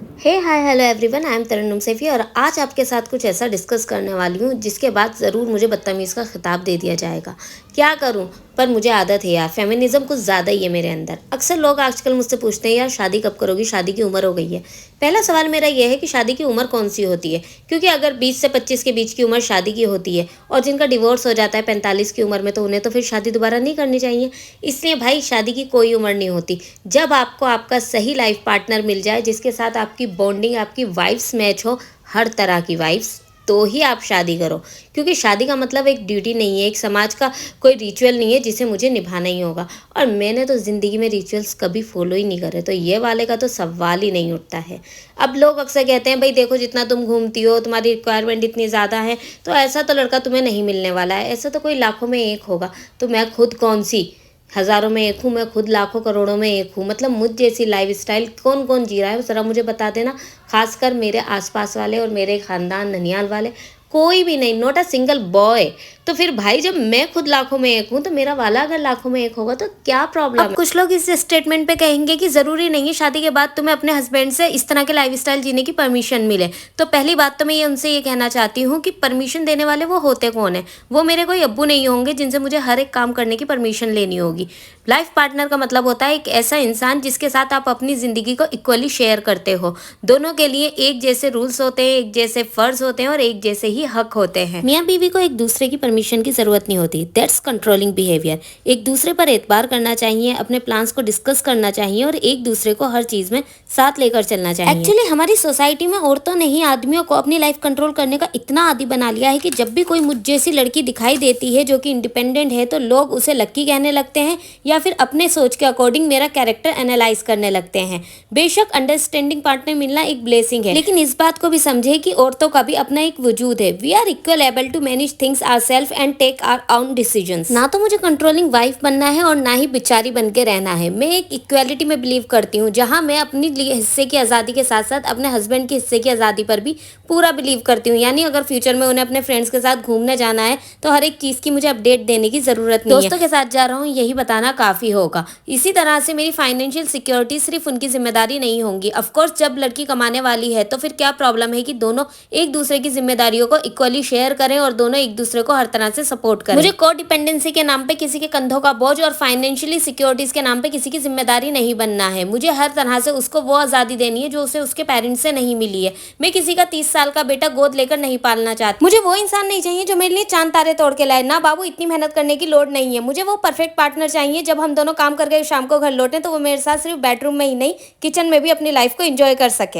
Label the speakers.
Speaker 1: Hey hi hello everyone, I am Tarannum Saifi और आज आपके साथ कुछ ऐसा डिस्कस करने वाली हूँ जिसके बाद ज़रूर मुझे बदतमीज़ का खिताब दे दिया जाएगा। क्या करूँ, पर मुझे आदत है यार, फेमिनिज्म कुछ ज़्यादा ही है मेरे अंदर। अक्सर लोग आजकल मुझसे पूछते हैं यार शादी कब करोगी, शादी की उम्र हो गई है। पहला सवाल मेरा ये है कि शादी की उम्र कौन सी होती है, क्योंकि अगर 20 से 25 के बीच की उम्र शादी की होती है और जिनका डिवोर्स हो जाता है 45 की उम्र में, तो उन्हें तो फिर शादी दोबारा नहीं करनी चाहिए। इसलिए भाई शादी की कोई उम्र नहीं होती। जब आपको आपका सही लाइफ पार्टनर मिल जाए जिसके साथ आपकी बॉन्डिंग, आपकी वाइब्स मैच हो, हर तरह की वाइब्स, तो ही आप शादी करो। क्योंकि शादी का मतलब एक ड्यूटी नहीं है, एक समाज का कोई रिचुअल नहीं है जिसे मुझे निभाना ही होगा। और मैंने तो ज़िंदगी में रिचुअल्स कभी फॉलो ही नहीं करे, तो ये वाले का तो सवाल ही नहीं उठता है। अब लोग अक्सर कहते हैं भाई देखो जितना तुम घूमती हो, तुम्हारी रिक्वायरमेंट इतनी ज़्यादा है, तो ऐसा तो लड़का तुम्हें नहीं मिलने वाला है, ऐसा तो कोई लाखों में एक होगा। तो मैं खुद कौन सी हज़ारों में एक हूँ, मैं खुद लाखों करोड़ों में एक हूँ। मतलब मुझ जैसी लाइफस्टाइल कौन कौन जी रहा है ज़रा मुझे बता देना। खासकर मेरे आसपास वाले और मेरे ख़ानदान ननियाल वाले, कोई भी नहीं, नॉट अ सिंगल बॉय। तो फिर भाई जब मैं खुद लाखों में एक हूँ तो मेरा वाला अगर लाखों में एक होगा तो क्या प्रॉब्लम है। अब कुछ लोग इस स्टेटमेंट पे कहेंगे कि ज़रूरी नहीं है शादी के बाद तुम्हें अपने हस्बैंड से इस तरह के लाइफस्टाइल जीने की परमिशन मिले। तो पहली बात तो मैं ये उनसे ये कहना चाहती हूँ कि परमिशन देने वाले वो होते कौन है। वो मेरे कोई अब्बू नहीं होंगे जिनसे मुझे हर एक काम करने की परमिशन लेनी होगी। लाइफ पार्टनर का मतलब होता है एक ऐसा इंसान जिसके साथ आप अपनी ज़िंदगी को इक्वली शेयर करते हो। दोनों के लिए एक जैसे रूल्स होते हैं, एक जैसे फ़र्ज होते हैं और एक जैसे ही हक होते हैं। मियाँ बीवी को एक दूसरे की परमिशन की ज़रूरत नहीं होती। That's controlling behaviour. एक दूसरे पर एतबार करना चाहिए, अपने प्लान्स को डिस्कस करना चाहिए और एक दूसरे को हर चीज़ में साथ लेकर चलना चाहिए। एक्चुअली हमारी सोसाइटी में औरतों ने ही आदमियों को अपनी लाइफ कंट्रोल करने का इतना आदी बना लिया है कि जब भी कोई मुझ जैसी लड़की दिखाई देती है जो कि इंडिपेंडेंट है तो लोग उसे लक्की कहने लगते हैं या फिर अपने सोच के अकॉर्डिंग मेरा कैरेक्टर एनालाइज करने लगते हैं। बेशक अंडरस्टैंडिंग पार्टनर मिलना एक ब्लेसिंग है, लेकिन इस बात को भी समझे कि औरतों का भी अपना एक वजूद है। We are equal able to manage things ourselves and take our own decisions. ना तो मुझे कंट्रोलिंग वाइफ बनना है और ना ही बिचारी बन के रहना है। मैं एक इक्वालिटी में बिलीव करती हूँ, जहाँ मैं अपनी हिस्से की आज़ादी के साथ साथ अपने हस्बैंड के हिस्से की आज़ादी पर भी पूरा बिलीव करती हूँ। यानी अगर फ्यूचर में उन्हें अपने फ्रेंड्स के साथ घूमने जाना है तो हर एक चीज़ की मुझे अपडेट देने की ज़रूरत नहीं है। दोस्तों के साथ जा रहा हूँ यही बताना काफ़ी होगा। इसी तरह से मेरी फाइनेंशियल सिक्योरिटी सिर्फ उनकी जिम्मेदारी नहीं होंगी। ऑफकोर्स जब लड़की कमाने वाली है तो फिर क्या प्रॉब्लम है कि दोनों एक दूसरे की जिम्मेदारियों को इक्वली शेयर करें और दोनों एक दूसरे को हर तरह से सपोर्ट करें। मुझे को डिपेंडेंसी के नाम पे किसी के कंधों का बोझ और फाइनेंशियली सिक्योरिटीज के नाम पे किसी की जिम्मेदारी नहीं बनना है। मुझे हर तरह से उसको वो आज़ादी देनी है जो उसे उसके पेरेंट्स से नहीं मिली है। मैं किसी का 30 साल का बेटा गोद लेकर नहीं पालना चाहती। मुझे वो इंसान नहीं चाहिए जो मेरे लिए चांद तारे तोड़ के लाए। ना बाबू, इतनी मेहनत करने की लोड नहीं है। मुझे वो परफेक्ट पार्टनर चाहिए जब हम दोनों काम करके शाम को घर लौटें तो वो मेरे साथ सिर्फ बेडरूम में ही नहीं, किचन में भी अपनी लाइफ को एंजॉय कर सके।